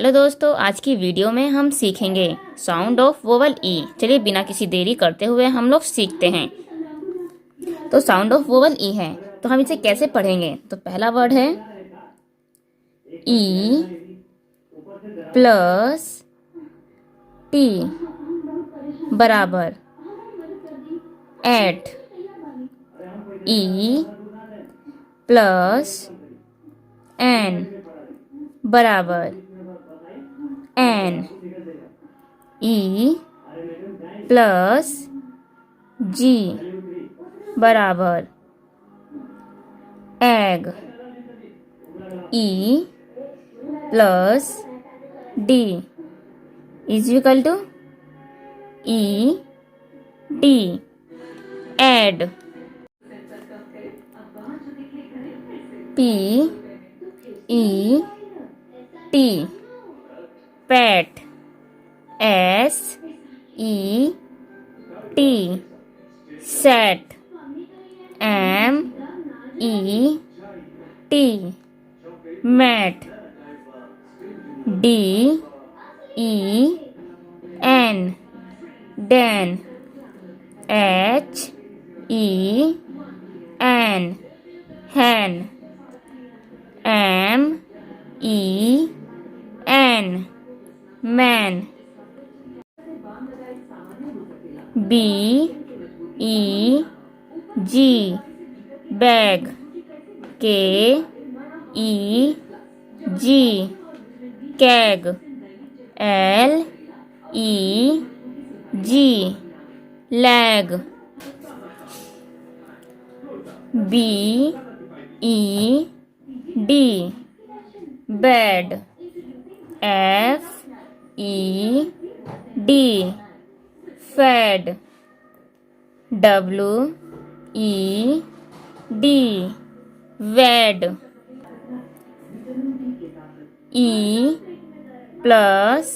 Hello दोस्तों, आज की वीडियो में हम सीखेंगे साउंड ऑफ वोवल ई। चलिए बिना किसी देरी करते हुए हम लोग सीखते हैं। तो साउंड ऑफ वोवल ई है, तो हम इसे कैसे पढ़ेंगे। तो पहला वर्ड है ई प्लस टी बराबर एट ई प्लस एन बराबर एन ई प्लस जी बराबर egg E plus D is equal to E D ed P E T pet S E T set M E T met D E N den H E N hen M E N men B E G beg K E G keg L E G leg B E D bed F E D fed W E D wed E plus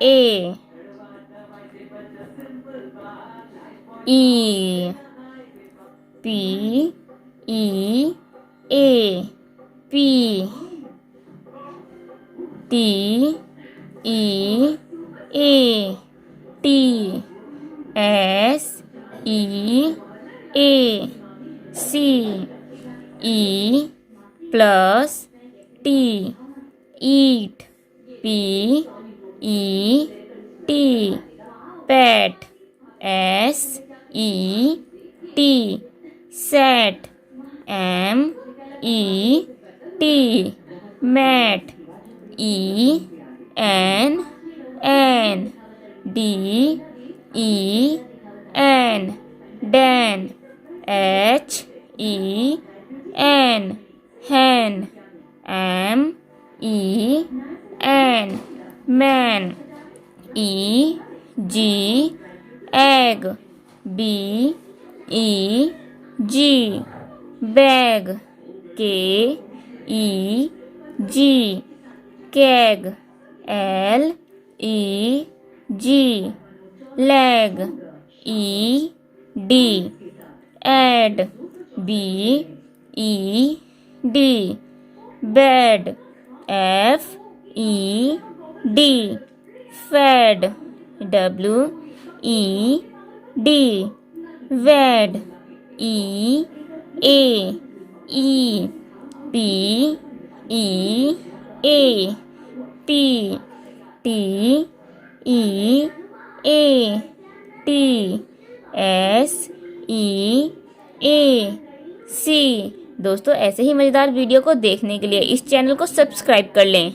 A E P E A P T E A T S E A C E plus T eat P E T pet S E T set M E T met E N N D E N den H E N hen M E N men E G egg B E G beg K E G keg L E G leg E D add B E D bed F E D fed W E D wed E A E P E A P T E A T S E A C. दोस्तों, ऐसे ही मज़ेदार video को देखने के लिए इस channel को subscribe कर लें।